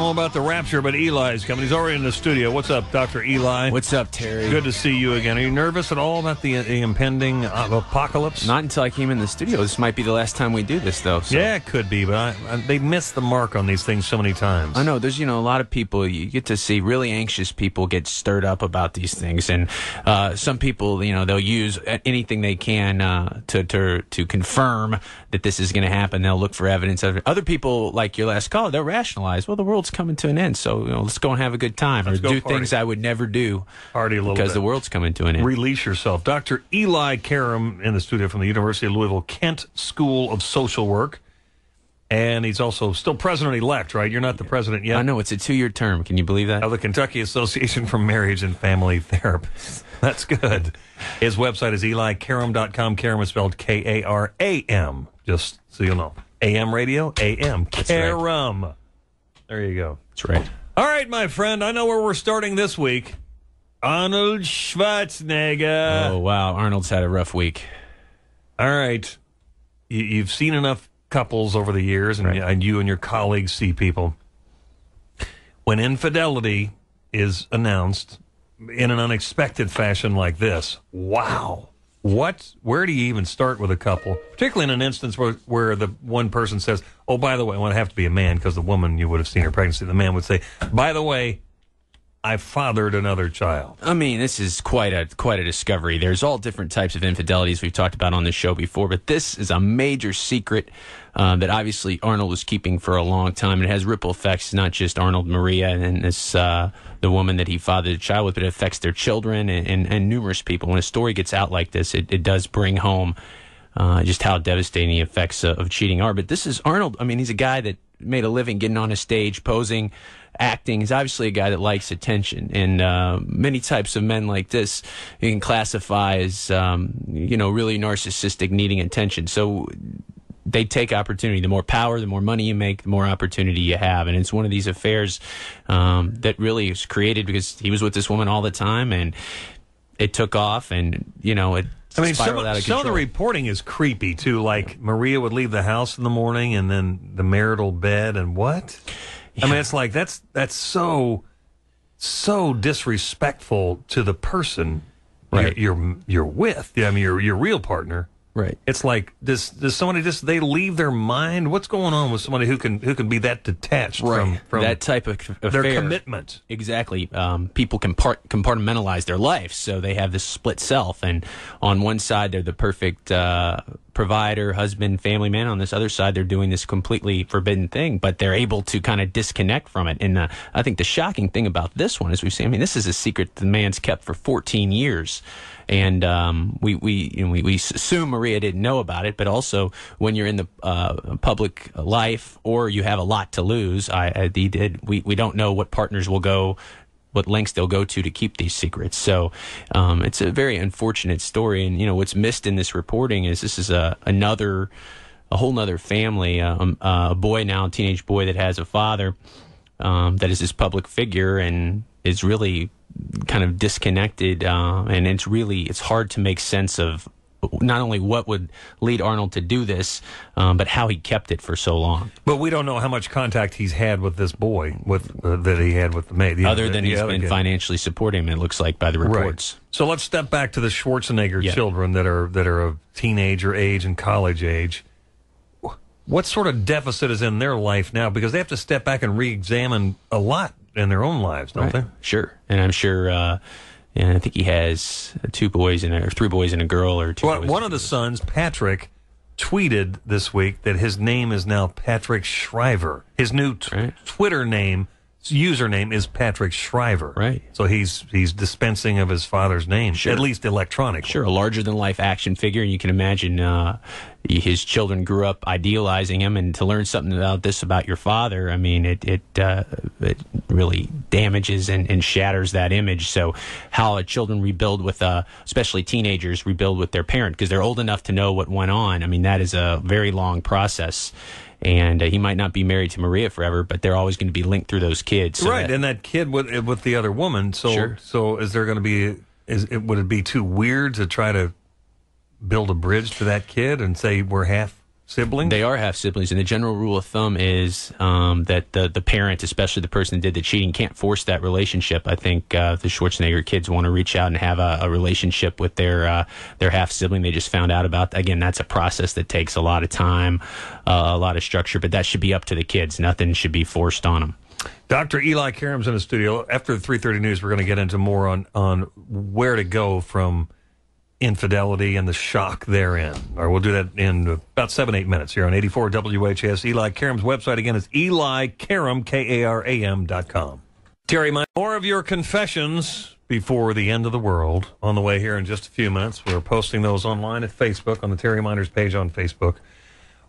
know about the rapture, but Eli's coming. He's already in the studio. What's up, Dr. Eli? What's up, Terry? Good to see you again. Are you nervous at all about the impending apocalypse? Not until I came in the studio. This might be the last time we do this, though. So. Yeah, it could be, but they miss the mark on these things so many times. I know. There's, a lot of people, you get to see really anxious people get stirred up about these things. And some people, they'll use anything they can to confirm that this is going to happen. They'll look for evidence of it. Other people, like your last caller, they'll rationalize, well, the world's coming to an end, so let's go and have a good time. Or do things I would never do party a little because bit. The world's coming to an end. Release yourself. Dr. Eli Karam in the studio from the University of Louisville Kent School of Social Work. And he's also still president-elect, right? You're not the president yet? I know. It's a 2-year term. Can you believe that? Of the Kentucky Association for Marriage and Family Therapists. That's good. His website is elikaram.com. Karam is spelled K-A-R-A-M, just so you'll know. AM radio, AM. Karam. Right. There you go. That's right. All right, my friend. I know where we're starting this week. Arnold Schwarzenegger. Oh, wow. Arnold's had a rough week. All right. You've seen enough couples over the years, and, right. and you and your colleagues see people. When infidelity is announced in an unexpected fashion like this, wow. Where do you even start with a couple? Particularly in an instance where the one person says, oh, by the way, I want to have to be a man because the woman, you would have seen her pregnancy. The man would say, by the way, I fathered another child. I mean, this is quite a discovery. There's all different types of infidelities we've talked about on this show before, but this is a major secret that obviously Arnold was keeping for a long time. It has ripple effects, not just Arnold, Maria, and this the woman that he fathered a child with, but it affects their children and numerous people. When a story gets out like this, it does bring home just how devastating the effects of cheating are. But this is Arnold. I mean, he's a guy that made a living getting on a stage, posing, acting. He's obviously a guy that likes attention, and many types of men like this you can classify as really narcissistic, needing attention. So they take opportunity. The more power, the more money you make, the more opportunity you have. And it's one of these affairs that really was created because he was with this woman all the time, and it took off, and it spiraled out of control. Some of the reporting is creepy too. Like Maria would leave the house in the morning, and then the marital bed, and what? Yeah. I mean, it's like that's so disrespectful to the person right. you're with. I mean, your real partner. Right. It's like does somebody they leave their mind? What's going on with somebody who can be that detached right. from that type of affair? Their commitment? Exactly. People can compartmentalize their life, so they have this split self, and on one side they're the perfect provider, husband, family man. On this other side, they're doing this completely forbidden thing, but they're able to kind of disconnect from it. And I think the shocking thing about this one is we've seen. This is a secret the man's kept for 14 years. And we assume Maria didn't know about it, but also when you're in the public life or you have a lot to lose, we don't know what partners will go, what lengths they'll go to keep these secrets. So it's a very unfortunate story. And what's missed in this reporting is this is a whole nother family, a boy now, a teenage boy that has a father that is this public figure and is really kind of disconnected, and it's hard to make sense of not only what would lead Arnold to do this, but how he kept it for so long. But we don't know how much contact he's had with this boy, that he had with the maid. Other than he's been financially supporting him, it looks like by the reports. Right. So let's step back to the Schwarzenegger children that are of teenager age and college age. What sort of deficit is in their life now? Because they have to step back and re-examine a lot in their own lives, don't they? Sure. And I'm sure, I think he has 3 boys and a girl, or 2 boys. One of the sons, Patrick, tweeted this week that his name is now Patrick Shriver. His new Twitter username is Patrick Shriver. Right. So he's dispensing of his father's name, at least electronically. Sure, a larger-than-life action figure, and you can imagine his children grew up idealizing him, and to learn something about your father, I mean, it really damages and shatters that image. So how children rebuild with, especially teenagers, rebuild with their parent, because they're old enough to know what went on. I mean, that is a very long process. And he might not be married to Maria forever, but they're always going to be linked through those kids. So and that kid with the other woman. So is there going to be? Would it be too weird to try to build a bridge to that kid and say we're half siblings? They are half siblings, and the general rule of thumb is that the parent, especially the person that did the cheating, can't force that relationship. I think the Schwarzenegger kids want to reach out and have a relationship with their half sibling they just found out about. Again, that's a process that takes a lot of time, a lot of structure, but that should be up to the kids. Nothing should be forced on them. Dr. Eli Karam's in the studio. After the 3:30 news, we're going to get into more on where to go from infidelity and the shock therein. All right, we'll do that in about 7-8 minutes here on 84 WHS. Eli Karam's website, again, is elikaram, KARAM.com. Terry, more of your confessions before the end of the world on the way here in just a few minutes. We're posting those online at Facebook, on the Terry Miners page on Facebook.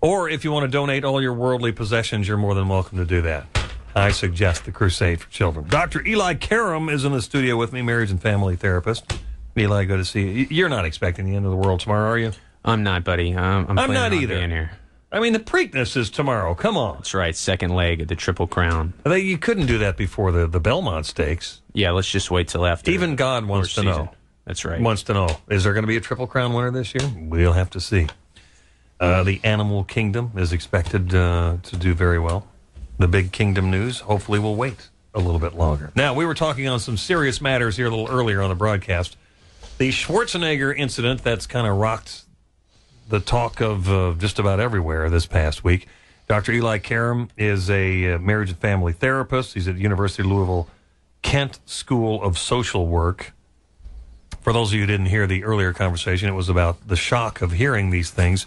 Or if you want to donate all your worldly possessions, you're more than welcome to do that. I suggest the Crusade for Children. Dr. Eli Karam is in the studio with me, marriage and family therapist. Eli, good to see you. You're not expecting the end of the world tomorrow, are you? I'm not, buddy. I'm not either. Being here. I mean, the Preakness is tomorrow. Come on. That's right. Second leg of the Triple Crown. You couldn't do that before the Belmont Stakes. Yeah, let's just wait till after. Even God wants to know. That's right. Wants to know. Is there going to be a Triple Crown winner this year? We'll have to see. The Animal Kingdom is expected to do very well. The big kingdom news, hopefully, will wait a little bit longer. Now, we were talking on some serious matters here a little earlier on the broadcast. The Schwarzenegger incident that's kind of rocked the talk of just about everywhere this past week. Dr. Eli Karam is a marriage and family therapist. He's at the University of Louisville Kent School of Social Work. For those of you who didn't hear the earlier conversation, it was about the shock of hearing these things.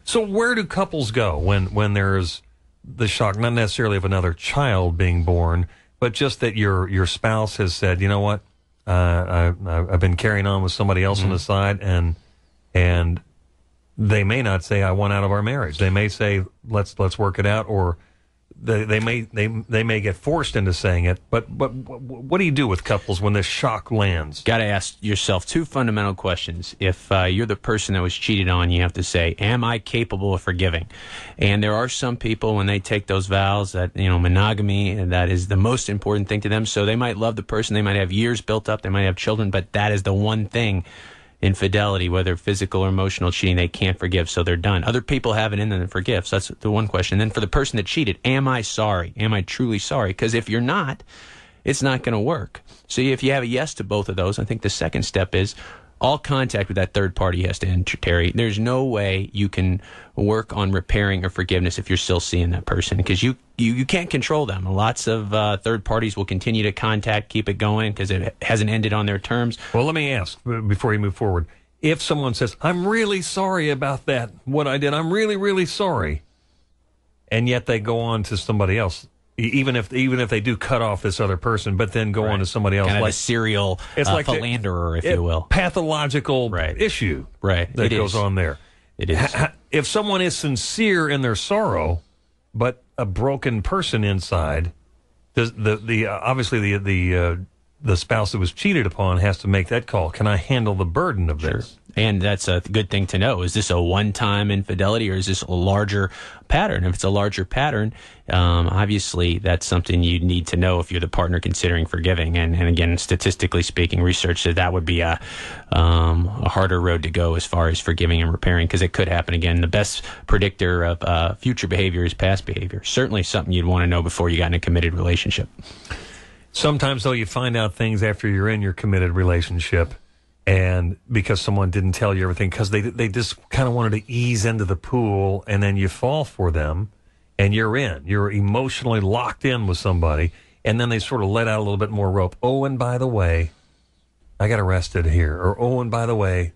So where do couples go when there's the shock, not necessarily of another child being born, but just that your spouse has said, you know what, I've been carrying on with somebody else on the side, and they may not say I want out of our marriage. They may say let's work it out, or they may get forced into saying it. But what do you do with couples when this shock lands? Got to ask yourself two fundamental questions. If you're the person that was cheated on, you have to say, am I capable of forgiving? And there are some people, when they take those vows, that monogamy, and that is the most important thing to them. So they might love the person, they might have years built up, they might have children, but that is the one thing. Infidelity, whether physical or emotional cheating, they can't forgive, so they're done. Other people have it in them to forgive, so that's the one question. And then for the person that cheated, am I sorry? Am I truly sorry? Because if you're not, it's not going to work. So if you have a yes to both of those, I think the second step is all contact with that third party has to end, Terry. There's no way you can work on repairing or forgiveness if you're still seeing that person, because you can't control them. Lots of third parties will continue to contact, keep it going because it hasn't ended on their terms. Well, let me ask before you move forward. If someone says, I'm really sorry about that, what I did, I'm really, really sorry, and yet they go on to somebody else, even if they do cut off this other person, but then go on to somebody else, kind of like a serial philanderer, if you will, pathological issue, that goes on there. It is. If someone is sincere in their sorrow, but a broken person inside, obviously the spouse that was cheated upon has to make that call. Can I handle the burden of this? And that's a good thing to know. Is this a one-time infidelity, or is this a larger pattern? If it's a larger pattern, obviously that's something you need to know if you're the partner considering forgiving. And again, statistically speaking, research says that would be a harder road to go as far as forgiving and repairing, because it could happen again. The best predictor of future behavior is past behavior. Certainly something you'd want to know before you got in a committed relationship. Sometimes, though, you find out things after you're in your committed relationship, and because someone didn't tell you everything, because they just kind of wanted to ease into the pool, and then you fall for them, and you're in. You're emotionally locked in with somebody, and then they sort of let out a little bit more rope. Oh, and by the way, I got arrested here. Or, oh, and by the way,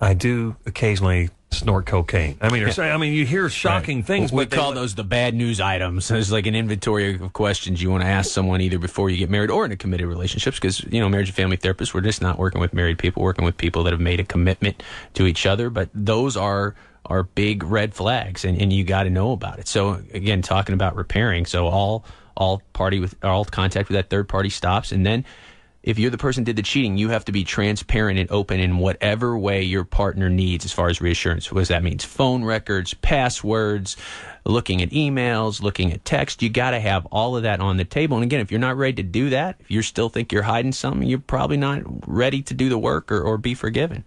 I do occasionally snort cocaine. I mean, you hear shocking things. We call those the bad news items. It's like an inventory of questions you want to ask someone either before you get married or in a committed relationships, because, marriage and family therapists, we're just not working with married people, working with people that have made a commitment to each other. But those are big red flags, and you got to know about it. So, again, talking about repairing, so all contact with that third party stops, and then if you're the person who did the cheating, you have to be transparent and open in whatever way your partner needs as far as reassurance. What does that mean? Phone records, passwords, looking at emails, looking at text. You got to have all of that on the table. And again, if you're not ready to do that, if you still think you're hiding something, you're probably not ready to do the work or be forgiven.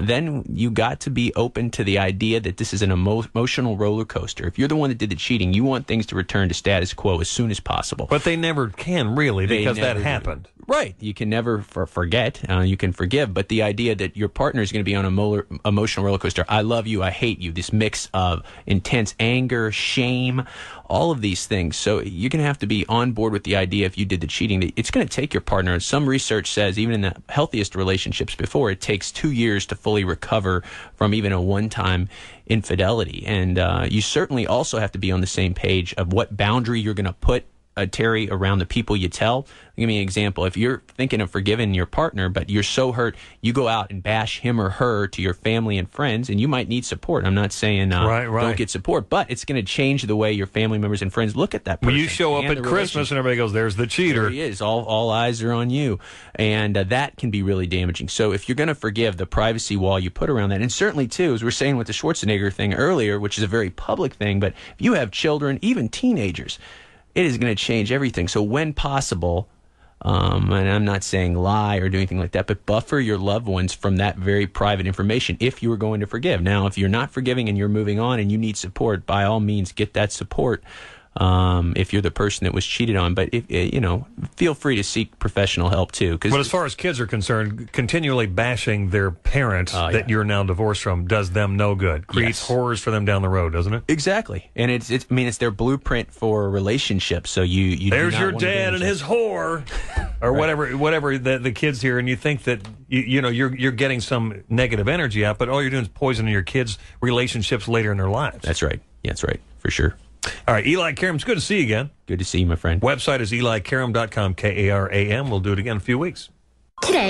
then you got to be open to the idea that this is an emotional roller coaster. If you're the one that did the cheating, you want things to return to status quo as soon as possible. But they never can, really, because that happened. Right. You can never forget. You can forgive. But the idea that your partner is going to be on an emotional roller coaster, I love you, I hate you, this mix of intense anger, shame, all of these things. So you're going to have to be on board with the idea, if you did the cheating, that it's going to take your partner. Some research says even in the healthiest relationships before, it takes 2 years to fully recover from even a one-time infidelity. And you certainly also have to be on the same page of what boundary you're going to put, Terry, around the people you tell. Give me an example. If you're thinking of forgiving your partner, but you're so hurt, you go out and bash him or her to your family and friends, and you might need support. I'm not saying don't get support, but it's going to change the way your family members and friends look at that person. When you show up at Christmas and everybody goes, there's the cheater. There he is. All eyes are on you. And that can be really damaging. So if you're going to forgive, the privacy wall you put around that, and certainly, too, as we were saying with the Schwarzenegger thing earlier, which is a very public thing, but if you have children, even teenagers, it is going to change everything. So when possible, and I'm not saying lie or do anything like that, but buffer your loved ones from that very private information if you are going to forgive. Now, if you're not forgiving and you're moving on and you need support, by all means, get that support if you're the person that was cheated on. But, feel free to seek professional help, too. But as far as kids are concerned, continually bashing their parent that you're now divorced from does them no good. Creates horrors for them down the road, doesn't it? Exactly. And it's their blueprint for relationships. So you there's your dad and his whore. Or whatever the kids hear, and you think that you're getting some negative energy out, but all you're doing is poisoning your kids' relationships later in their lives. That's right. Yeah, that's right, for sure. All right, Eli Karam, it's good to see you again. Good to see you, my friend. Website is elikaram.com, Karam. We'll do it again in a few weeks. Today.